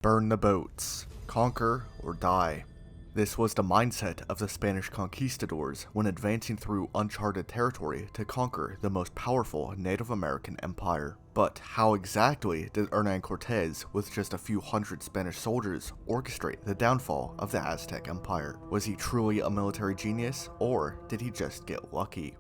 Burn the boats, conquer or die. This was the mindset of the Spanish conquistadors when advancing through uncharted territory to conquer the most powerful Native American empire. But how exactly did Hernán Cortés, with just a few hundred Spanish soldiers, orchestrate the downfall of the Aztec Empire? Was he truly a military genius, or did he just get lucky?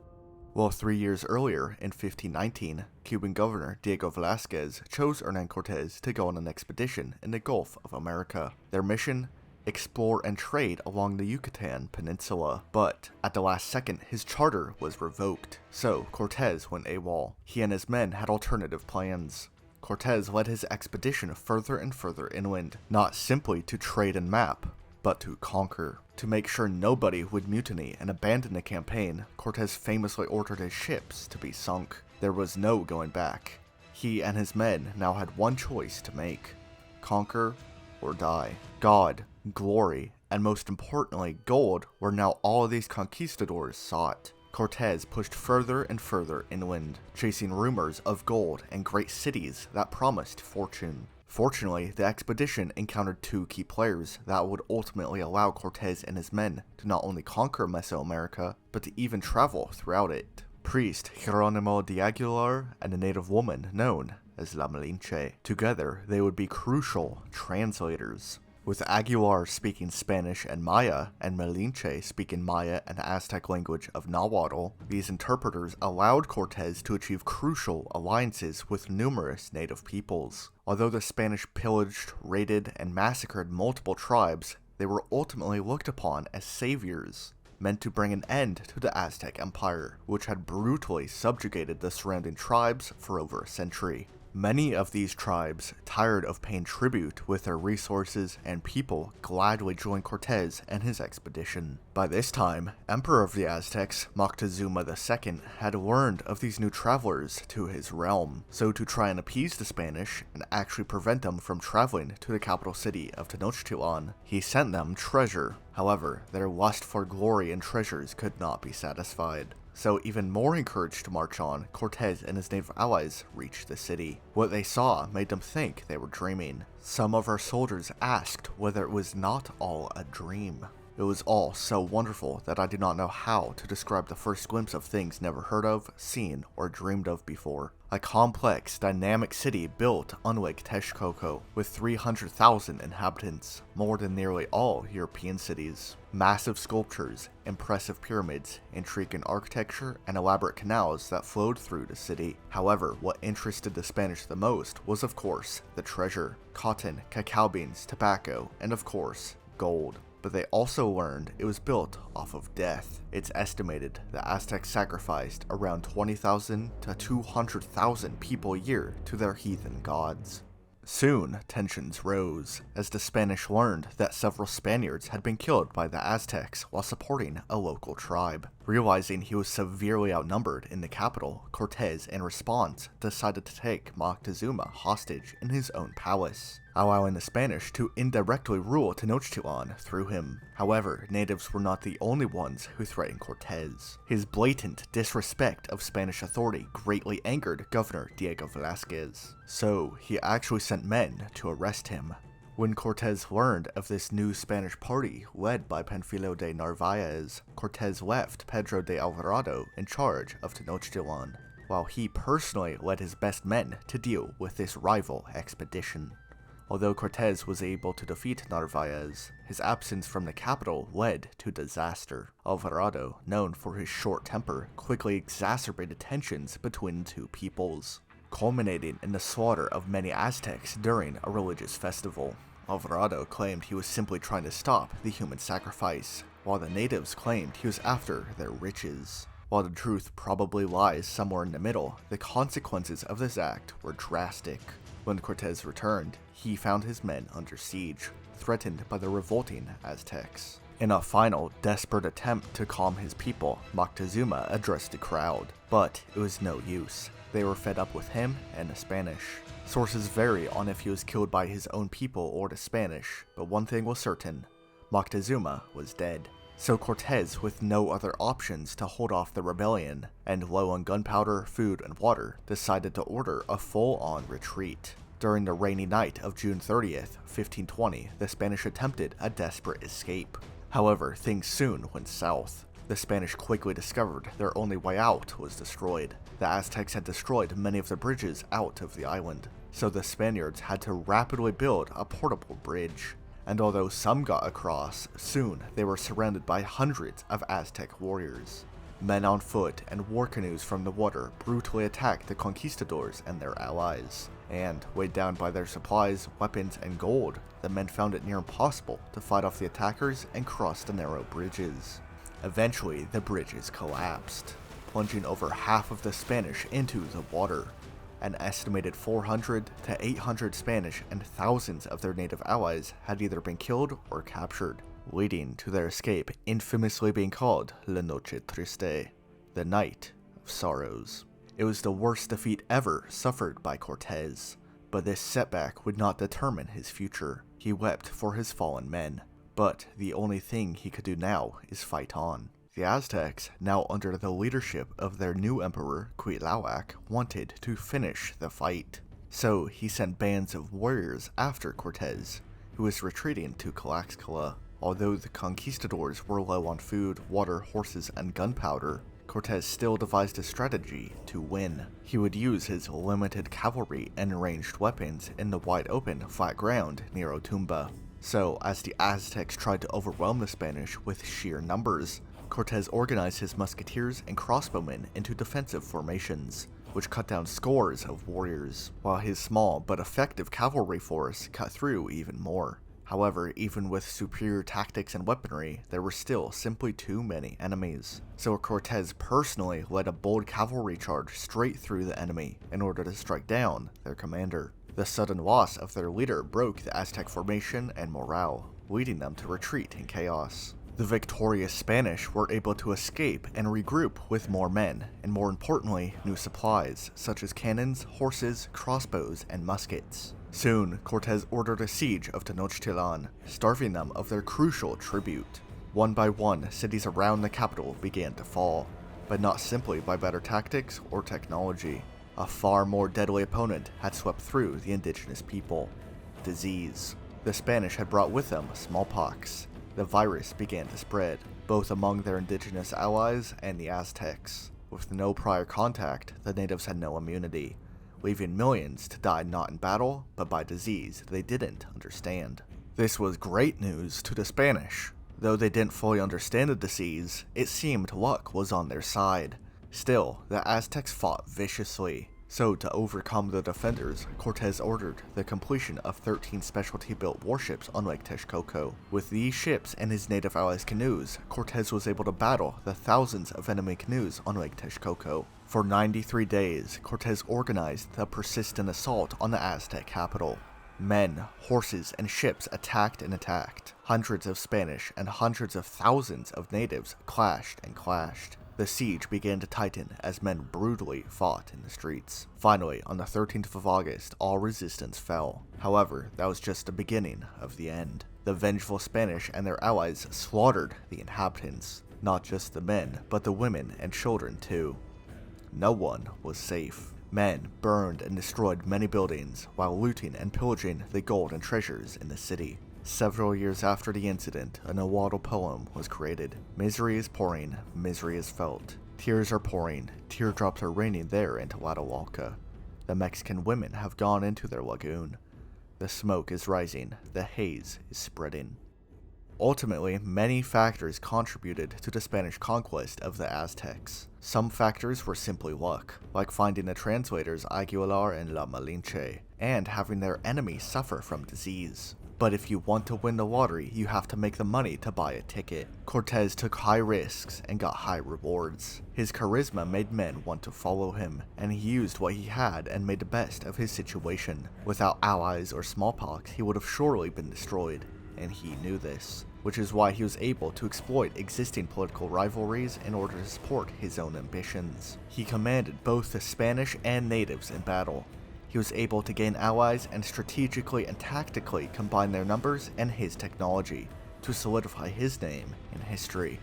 Well, 3 years earlier, in 1519, Cuban governor Diego Velázquez chose Hernán Cortés to go on an expedition in the Gulf of America. Their mission? Explore and trade along the Yucatan Peninsula. But at the last second, his charter was revoked, so Cortés went AWOL. He and his men had alternative plans. Cortés led his expedition further and further inland, not simply to trade and map, but to conquer. To make sure nobody would mutiny and abandon the campaign, Cortés famously ordered his ships to be sunk. There was no going back. He and his men now had one choice to make: conquer or die. God, glory, and most importantly, gold were now all of these conquistadors sought. Cortés pushed further and further inland, chasing rumors of gold and great cities that promised fortune. Fortunately, the expedition encountered two key players that would ultimately allow Cortés and his men to not only conquer Mesoamerica, but to even travel throughout it. Priest Jerónimo de Aguilar and a native woman known as La Malinche. Together, they would be crucial translators. With Aguilar speaking Spanish and Maya, and Malinche speaking Maya and Aztec language of Nahuatl, these interpreters allowed Cortés to achieve crucial alliances with numerous native peoples. Although the Spanish pillaged, raided, and massacred multiple tribes, they were ultimately looked upon as saviors, meant to bring an end to the Aztec Empire, which had brutally subjugated the surrounding tribes for over a century. Many of these tribes, tired of paying tribute with their resources and people, gladly joined Cortés and his expedition. By this time, Emperor of the Aztecs, Moctezuma II, had learned of these new travelers to his realm, so to try and appease the Spanish and actually prevent them from traveling to the capital city of Tenochtitlan, he sent them treasure. However, their lust for glory and treasures could not be satisfied. So even more encouraged to march on, Cortés and his native allies reached the city. What they saw made them think they were dreaming. Some of our soldiers asked whether it was not all a dream. It was all so wonderful that I do not know how to describe the first glimpse of things never heard of, seen, or dreamed of before. A complex, dynamic city built on Lake Texcoco, with 300,000 inhabitants, more than nearly all European cities. Massive sculptures, impressive pyramids, intriguing architecture, and elaborate canals that flowed through the city. However, what interested the Spanish the most was, of course, the treasure: cotton, cacao beans, tobacco, and of course, gold. But they also learned it was built off of death. It's estimated the Aztecs sacrificed around 20,000 to 200,000 people a year to their heathen gods. Soon, tensions rose, as the Spanish learned that several Spaniards had been killed by the Aztecs while supporting a local tribe. Realizing he was severely outnumbered in the capital, Cortés, in response, decided to take Moctezuma hostage in his own palace, allowing the Spanish to indirectly rule Tenochtitlan through him. However, natives were not the only ones who threatened Cortés. His blatant disrespect of Spanish authority greatly angered Governor Diego Velázquez, so he actually sent men to arrest him. When Cortés learned of this new Spanish party led by Panfilo de Narvaez, Cortés left Pedro de Alvarado in charge of Tenochtitlan, while he personally led his best men to deal with this rival expedition. Although Cortés was able to defeat Narvaez, his absence from the capital led to disaster. Alvarado, known for his short temper, quickly exacerbated tensions between the two peoples, culminating in the slaughter of many Aztecs during a religious festival. Alvarado claimed he was simply trying to stop the human sacrifice, while the natives claimed he was after their riches. While the truth probably lies somewhere in the middle, the consequences of this act were drastic. When Cortés returned, he found his men under siege, threatened by the revolting Aztecs. In a final, desperate attempt to calm his people, Moctezuma addressed the crowd, but it was no use. They were fed up with him and the Spanish. Sources vary on if he was killed by his own people or the Spanish, but one thing was certain: Moctezuma was dead. So Cortés, with no other options to hold off the rebellion, and low on gunpowder, food, and water, decided to order a full-on retreat. During the rainy night of June 30th, 1520, the Spanish attempted a desperate escape. However, things soon went south. The Spanish quickly discovered their only way out was destroyed. The Aztecs had destroyed many of the bridges out of the island, so the Spaniards had to rapidly build a portable bridge. And although some got across, soon they were surrounded by hundreds of Aztec warriors. Men on foot and war canoes from the water brutally attacked the conquistadors and their allies, and, weighed down by their supplies, weapons, and gold, the men found it near impossible to fight off the attackers and cross the narrow bridges. Eventually, the bridges collapsed, plunging over half of the Spanish into the water. An estimated 400 to 800 Spanish and thousands of their native allies had either been killed or captured, leading to their escape infamously being called La Noche Triste, the Night of Sorrows. It was the worst defeat ever suffered by Cortés, but this setback would not determine his future. He wept for his fallen men, but the only thing he could do now is fight on. The Aztecs, now under the leadership of their new emperor, Cuitlahuac, wanted to finish the fight. So he sent bands of warriors after Cortés, who was retreating to Tlaxcala. Although the conquistadors were low on food, water, horses, and gunpowder, Cortés still devised a strategy to win. He would use his limited cavalry and ranged weapons in the wide open, flat ground near Otumba. So, as the Aztecs tried to overwhelm the Spanish with sheer numbers, Cortés organized his musketeers and crossbowmen into defensive formations, which cut down scores of warriors, while his small but effective cavalry force cut through even more. However, even with superior tactics and weaponry, there were still simply too many enemies. So Cortés personally led a bold cavalry charge straight through the enemy in order to strike down their commander. The sudden loss of their leader broke the Aztec formation and morale, leading them to retreat in chaos. The victorious Spanish were able to escape and regroup with more men, and more importantly, new supplies, such as cannons, horses, crossbows, and muskets. Soon, Cortés ordered a siege of Tenochtitlán, starving them of their crucial tribute. One by one, cities around the capital began to fall, but not simply by better tactics or technology. A far more deadly opponent had swept through the indigenous people: disease. The Spanish had brought with them smallpox. The virus began to spread, both among their indigenous allies and the Aztecs. With no prior contact, the natives had no immunity, leaving millions to die not in battle, but by disease they didn't understand. This was great news to the Spanish. Though they didn't fully understand the disease, it seemed luck was on their side. Still, the Aztecs fought viciously. So, to overcome the defenders, Cortés ordered the completion of 13 specialty-built warships on Lake Texcoco. With these ships and his native allies' canoes, Cortés was able to battle the thousands of enemy canoes on Lake Texcoco. For 93 days, Cortés organized the persistent assault on the Aztec capital. Men, horses, and ships attacked and attacked. Hundreds of Spanish and hundreds of thousands of natives clashed and clashed. The siege began to tighten as men brutally fought in the streets. Finally, on the 13th of August, all resistance fell. However, that was just the beginning of the end. The vengeful Spanish and their allies slaughtered the inhabitants, not just the men, but the women and children too. No one was safe. Men burned and destroyed many buildings, while looting and pillaging the gold and treasures in the city. Several years after the incident, a nahuatl poem was created. Misery is pouring, misery is felt. Tears are pouring, teardrops are raining there in Tlaxcala. The Mexican women have gone into their lagoon. The smoke is rising, the haze is spreading. Ultimately, many factors contributed to the Spanish conquest of the Aztecs. Some factors were simply luck, like finding the translators Aguilar and La Malinche, and having their enemies suffer from disease. But if you want to win the lottery, you have to make the money to buy a ticket. Cortés took high risks and got high rewards. His charisma made men want to follow him, and he used what he had and made the best of his situation. Without allies or smallpox, he would have surely been destroyed, and he knew this, which is why he was able to exploit existing political rivalries in order to support his own ambitions. He commanded both the Spanish and natives in battle. He was able to gain allies and strategically and tactically combine their numbers and his technology to solidify his name in history.